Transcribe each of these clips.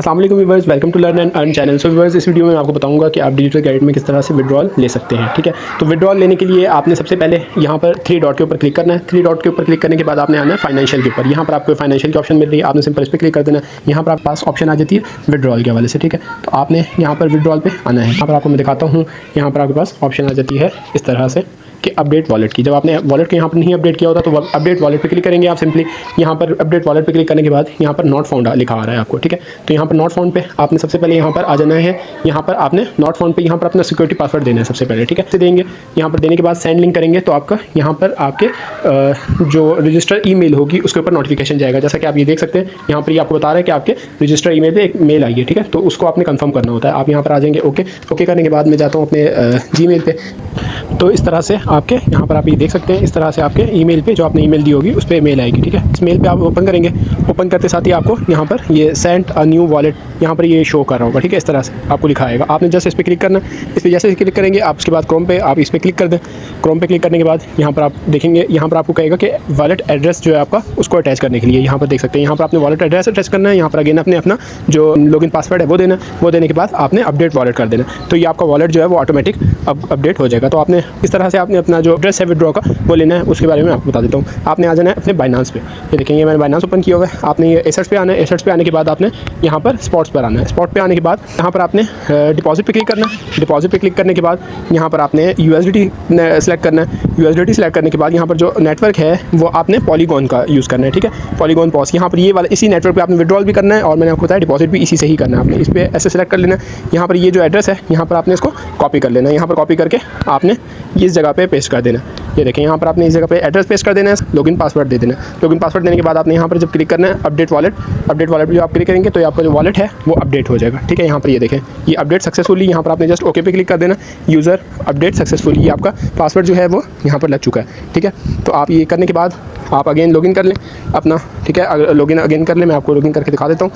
अस्सलाम वालेकुम viewers, welcome to learn and earn channel. So viewers, इस वीडियो में मैं आपको बताऊंगा कि आप डिजिटल क्रेडिट में किस तरह से विड्रॉल ले सकते हैं। ठीक है, तो विड्रॉल लेने के लिए आपने सबसे पहले यहाँ पर 3 डॉट के ऊपर क्लिक करना है। 3 डॉट के ऊपर क्लिक करने के बाद आपने आना है फाइनेंशियल के ऊपर। यहाँ पर आपको फाइनेंशियल की ऑप्शन मिल रही है, आपने सिंपल इस पर क्लिक कर देना है। यहाँ पर आपके पास ऑप्शन आ जाती है विड्रॉल के हवाले से। ठीक है, तो आपने यहाँ पर विड्रॉल पे आना है। यहाँ पर आपको मैं दिखाता हूँ, यहाँ पर आपके पास ऑप्शन आ जाती है इस तरह से कि अपडेट वॉलेट की। जब आपने वॉलेट को यहाँ पर नहीं अपडेट किया होता तो अपडेट वॉलेट पे क्लिक करेंगे आप सिंपली। यहाँ पर अपडेट वॉलेट पे क्लिक करने के बाद यहाँ पर नॉट फाउंड लिखा आ रहा है आपको। ठीक है, तो यहाँ पर नॉट फाउंड पे आपने सबसे पहले यहाँ पर आ जाना है। यहाँ पर आपने नॉट फाउंड पे यहाँ पर अपना सिक्योरिटी पासवर्ड देना है सबसे पहले। ठीक है, तो देंगे यहाँ पर देने के बाद सेंड लिंक करेंगे तो आपका यहाँ पर आपके जो रजिस्टर ईमेल होगी उसके ऊपर नोटिफिकेशन जाएगा। जैसा कि आप ये देख सकते हैं, यहाँ पर ये आपको बता रहा है कि आपके रजिस्टर ईमेल पे एक मेल आई है। ठीक है, तो उसको आपने कंफर्म करना होता है। आप यहाँ पर आ जाएंगे, ओके करने के बाद मैं जाता हूँ अपने जीमेल पे। तो इस तरह से आपके यहाँ पर आप ये देख सकते हैं, इस तरह से आपके ईमेल पे जो आपने ईमेल दी होगी उस पर मेल आएगी। ठीक है, इस मेल पे आप ओपन करेंगे। ओपन करते साथ ही आपको यहाँ पर ये सेंड अ न्यू वॉलेट यहाँ पर ये शो कर रहा होगा। ठीक है, इस तरह से आपको लिखा आएगा। आपने जस्ट इस पर क्लिक करना है। इस पर जैसे क्लिक करेंगे आप उसके बाद क्रोम पे आप इस पर क्लिक कर दें। क्रोम पे क्लिक करने के बाद यहाँ पर आप देखेंगे, यहाँ पर आपको कहेगा कि वॉलेट एड्रेस जो है आपका उसको अटैच करने के लिए यहाँ पर देख सकते हैं। यहाँ पर आपने वॉलेट एड्रेस अटैच करना है। यहाँ पर अगेन अपने अपना जो लॉगिन पासवर्ड है वो देना। वो देने के बाद आपने अपडेट वॉलेट कर देना, तो ये आपका वॉलेट जो है वो ऑटोमेटिक अपडेट हो जाएगा। तो आपने इस तरह से आपने अपना जो एड्रेस है विड्रॉ का वो लेना है। उसके बारे में आपको बता देता हूँ। आपने आ जाना है अपने बाइनांस पे। ये देखेंगे मैंने बाइनांस ओपन किया हुआ है। आपने ये एसेट्स पे आना है। एसेट्स पे आने के बाद आपने यहाँ पर स्पॉट्स पर आना है। स्पॉट पे आने के बाद यहाँ पर आपने डिपॉजिट पे क्लिक करना है। डिपॉजिट पे क्लिक करने के बाद यहाँ पर आपने यूएसडीटी सेलेक्ट करना है। यूएसडीटी सेलेक्ट करने के बाद यहाँ पर जो नेटवर्क है वो आपने पॉलीगॉन का यूज़ करना है। ठीक है, पॉलीगॉन पॉस यहाँ पर ये वाला इसी नेटवर्क पे आपने विड्रॉल भी करना है और मैंने आपको बताया डिपॉजिट भी इसी से ही करना है। आपने इस पर ऐसे सेलेक्ट कर लेना है। यहाँ पर ये जो एड्रेस है यहाँ पर आपने इसको कॉपी कर लेना है। यहाँ पर कॉपी करके आपने इस जगह पे पेस्ट कर देना। ये देखें, यहाँ पर आपने इस जगह पे एड्रेस पेस्ट कर देना है, लॉगिन पासवर्ड दे देना है। लॉगिन पासवर्ड देने के बाद आपने यहाँ पर जब क्लिक करना है अपडेट वॉलेट पे जो आप क्लिक करेंगे तो आपका जो वॉलेट है वो अपडेट हो जाएगा। ठीक है, यहाँ पर ये देखें ये अपडेट सक्सेसफुली। यहाँ पर आपने जस्ट ओके पे क्लिक कर देना, यूज़र अपडेट सक्सेसफुली। ये आपका पासवर्ड जो है वो यहाँ पर लग चुका है। ठीक है, तो आप ये करने के बाद आप अगेन लॉगिन कर लें अपना। ठीक है, लॉगिन अगेन कर लें। मैं आपको लॉगिन करके दिखा देता हूँ।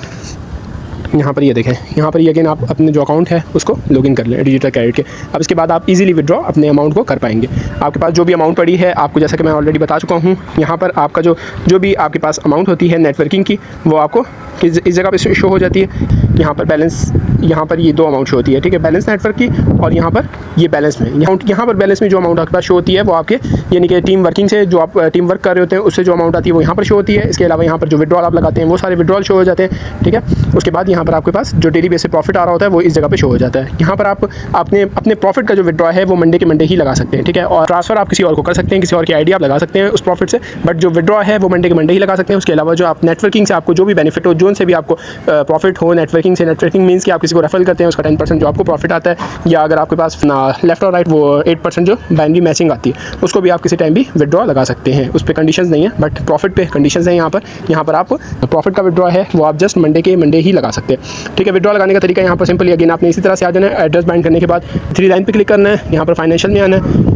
यहाँ पर ये देखें, यहाँ पर ये अगेन आप अपने जो अकाउंट है उसको लॉगिन कर लें डिजिटल क्रेडिट के। अब इसके बाद आप इजीली विड्रॉ अपने अमाउंट को कर पाएंगे। आपके पास जो भी अमाउंट पड़ी है आपको, जैसा कि मैं ऑलरेडी बता चुका हूँ, यहाँ पर आपका जो भी आपके पास अमाउंट होती है नेटवर्किंग की वो आपको इस जगह पे शो हो जाती है। यहाँ पर बैलेंस, यहाँ पर ये 2 अमाउंट शो होती है। ठीक है, बैलेंस नेटवर्क की और यहाँ पर ये बैलेंस में। यहाँ पर बैलेंस में जो अमाउंट आपके पास शो होती है वो आपके यानी कि टीम वर्किंग से जो आप टीम वर्क कर रहे होते हैं उससे जो अमाउंट आती है वो यहाँ पर शो होती है। इसके अलावा यहाँ पर जो विड्रॉल आप लगाते हैं वो सारे विड्रॉल शो हो जाते हैं। ठीक है, उसके बाद यहाँ पर आपके पास जो डेली बेस पे प्रॉफिट आ रहा होता है वो इस जगह पे शो हो जाता है। यहाँ पर आप अपने प्रॉफिट का जो विड्रॉ है वो मंडे के मंडे ही लगा सकते हैं। ठीक है, और ट्रांसफर आप किसी और को कर सकते हैं, किसी और की आईडी आप लगा सकते हैं उस प्रॉफिट से, बट जो विड्रॉ है वो मंडे के मंडे ही लगा सकते हैं। उसके अलावा जो आप नेटवर्किंग से आपको जो भी बेनिफिट हो, जोन से भी आपको प्रॉफिट हो नेटवर्किंग से, नेटवर्किंग मीन्स कि आप किसी को रेफर करते हैं उसका 10% जो आपको प्रॉफिट आता है, या अगर आपके पास लेफ्ट और राइट वो 8% जो बाइनरी मैचिंग आती है उसको भी आप किसी टाइम भी विड्रॉ लगा सकते हैं। उस पर कंडीशंस नहीं है, बट प्रॉफिट पे कंडीशंस हैं। यहाँ पर आप प्रॉफिट का विड्रॉ है वो आप जस्ट मंडे के मंडे ही लगा सकते हैं। ठीक है, विड्रॉ लगाने का तरीका यहाँ पर सिंपली अगेन आपने इसी तरह से आ जाना है। एड्रेस बाइंड करने के बाद 3 लाइन पे क्लिक करना है। यहाँ पर फाइनेंशियल में आना है।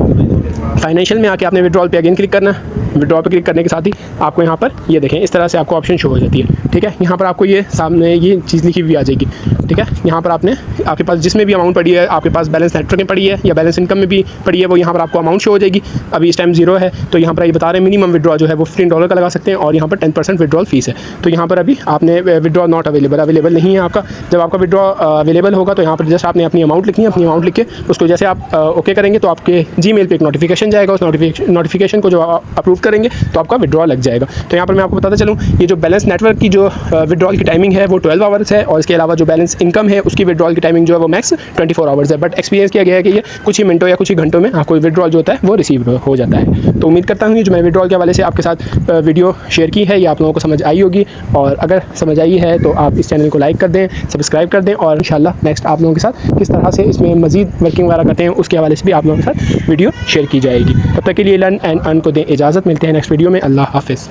फाइनेंशियल में आके आपने विड्रॉल पे अगेन क्लिक करना है। विड्रॉ पे क्लिक करने के साथ ही आपको यहाँ पर ये देखें इस तरह से आपको ऑप्शन शो हो जाती है। ठीक है, यहाँ पर आपको ये सामने ये चीज़ लिखी हुई आ जाएगी। ठीक है, यहाँ पर आपके पास जिसमें भी अमाउंट पड़ी है, आपके पास बैलेंस नेटवर्क में पड़ी है या बैलेंस इनकम में भी पड़ी है, वो यहाँ पर आपको अमाउंट शो हो जाएगी। अभी इस टाइम 0 है तो यहाँ पर ये बता रहे हैं मिनिमम विड्रॉ जो है वो $15 का लगा सकते हैं और यहाँ पर 10% विड्रॉल फीस है। तो यहाँ पर अभी आपने विड्रॉ नॉट अवेलेबल नहीं है आपका। जब आपका विड्रॉ अवेलेबल होगा तो यहाँ पर जस्ट आपने अपनी अमाउंट लिखनी है। अपनी अमाउंट लिख के उसको जैसे आप ओके करेंगे तो आपके जीमेल पे एक नोटिफिकेशन जाएगा। उस नोटिफिकेशन को जो अप्रूव करेंगे तो आपका विड्रॉ लग जाएगा। तो यहाँ पर मैं आपको बताता चलूँ, ये जो बैलेंस नेटवर्क की जो विड्रॉल की टाइमिंग है वो 12 आवर्स है और इसके अलावा जो बैलेंस इनकम है उसकी विड्रॉल की टाइमिंग जो है वो मैक्स 24 आवर्स है। बट एक्सपीरियंस किया गया है कि ये कुछ ही मिनटों या कुछ ही घंटों में आपको विड्रॉल जो होता है वो रिसीव हो जाता है। तो उम्मीद करता हूँ कि जो मैं विड्रॉल के हवाले से आपके साथ वीडियो शेयर की है ये आप लोगों को समझ आई होगी, और अगर समझ आई है तो आप इस चैनल को लाइक कर दें, सब्सक्राइब कर दें, और इंशाल्लाह नेक्स्ट आप लोगों के साथ किस तरह से इसमें मजीद वर्किंग वगैरह करते हैं उसके हवाले से भी आप लोगों के साथ वीडियो शेयर की जाएगी। तब तक के लिए लर्न एंड अर्न को दें इजाज़त। मिलते हैं नेक्स्ट वीडियो में। अल्लाह हाफिज़।